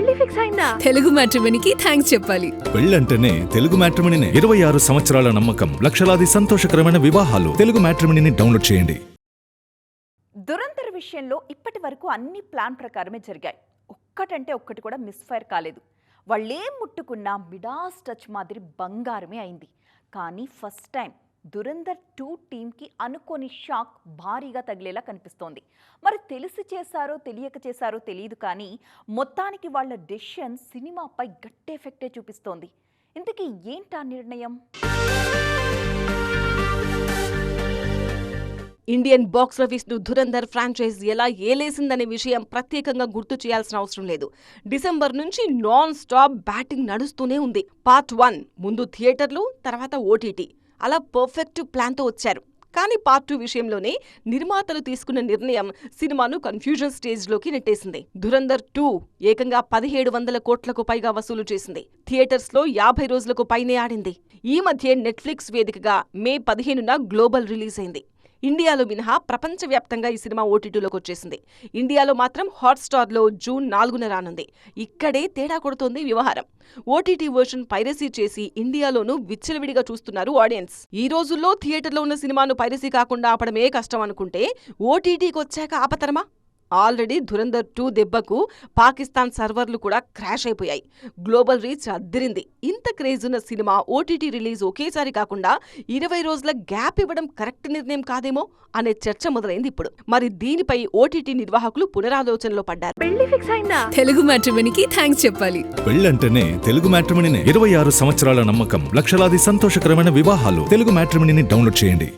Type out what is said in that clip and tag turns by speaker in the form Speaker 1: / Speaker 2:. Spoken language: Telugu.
Speaker 1: పెళ్లి ఫిక్స్ అయిందా? తెలుగు మ్యాట్రిమోనీకి థాంక్స్ చెప్పాలి.
Speaker 2: పెళ్ళంటేనే తెలుగు మ్యాట్రిమోనీనే. 26 సంవత్సరాల నమ్మకం, లక్షలాది సంతోషకరమైన వివాహాలు. తెలుగు మ్యాట్రిమోనీని డౌన్లోడ్ చేయండి.
Speaker 3: దురంధర్ విషయంలో ఇప్పటి వరకు అన్ని ప్లాన్ ప్రకారమే జరిగాయి. ఒక్కటంటే ఒక్కటి కూడా మిస్ఫైర్ కాలేదు. వాళ్ళేం ముట్టుకున్నా మిడాస్ టచ్ మాదిరి బంగారమే అయింది. కానీ ఫస్ట్ టైం దురంధర్ 2 టీంకి అనుకోని షాక్ భారీగా తగిలేలా కనిపిస్తోంది. మరి తెలిసి చేశారో తెలియక చేశారో తెలియదు, కానీ మొత్తానికి వాళ్ళ డెసిషన్ సినిమాపై గట్టి ఎఫెక్టే చూపిస్తోంది. ఇంతకీ ఏంటా నిర్ణయం?
Speaker 4: ఇండియన్ బాక్సాఫీస్ ను ధురంధర్ ఫ్రాంచైజ్ ఎలా ఏలేసిందనే విషయం ప్రత్యేకంగా గుర్తు చేయాల్సిన అవసరం లేదు. డిసెంబర్ నుంచి నాన్ స్టాప్ బ్యాటింగ్ నడుస్తూనే ఉంది. పార్ట్ 1 ముందు థియేటర్లు, తర్వాత ఓటీటీ, అలా పర్ఫెక్ట్ ప్లాన్తో వచ్చారు. కానీ పార్ట్ 2 విషయంలోనే నిర్మాతలు తీసుకున్న నిర్ణయం సినిమాను కన్ఫ్యూజన్ స్టేజ్లోకి నెట్టేసింది. ధురంధర్ 2 ఏకంగా 1700 కోట్లకు పైగా వసూలు చేసింది. థియేటర్స్లో 50 రోజులకు పైనే ఆడింది. ఈ మధ్య నెట్ఫ్లిక్స్ వేదికగా మే 15న గ్లోబల్ రిలీజ్ అయింది. ఇండియాలో మినహా ప్రపంచవ్యాప్తంగా ఈ సినిమా ఓటీటీలోకి వచ్చేసింది. ఇండియాలో మాత్రం హాట్స్టార్లో జూన్ 4న రానుంది. ఇక్కడే తేడా కొడుతోంది వ్యవహారం. ఓటీటీ వర్షన్ పైరసీ చేసి ఇండియాలోనూ విచ్చలవిడిగా చూస్తున్నారు ఆడియన్స్. ఈ రోజుల్లో థియేటర్లో ఉన్న సినిమాను పైరసీ కాకుండా ఆపడమే కష్టం అనుకుంటే ఓటీటీకి వచ్చాక ఆపతరమా? ఆల్రెడీ ధురంధర్ 2 దెబ్బకు పాకిస్తాన్ సర్వర్లు కూడా క్రాష్ అయిపోయాయి. గ్లోబల్ రీచ్ అద్దిరింది. ఇంత క్రేజ్ ఉన్న సినిమా ఓటీటీ రిలీజ్ ఒకేసారి కాకుండా 20 రోజుల గ్యాప్ ఇవ్వడం కరెక్ట్ నిర్ణయం కాదేమో అనే చర్చ మొదలైంది ఇప్పుడు. మరి దీనిపై ఓటీటీ నిర్వాహకులు పునరాలోచనలో పడ్డారు.
Speaker 1: పెళ్లి ఫిక్స్ అయిందా? తెలుగు మ్యాట్రిమోనీకి థాంక్స్ చెప్పాలి.
Speaker 2: పెళ్ళంటేనే తెలుగు మ్యాట్రిమోనీనే. 26 సంవత్సరాల నమ్మకం, లక్షలాది సంతోషకరమైన వివాహాలు. తెలుగు మ్యాట్రిమోనీని డౌన్లోడ్ చేయండి.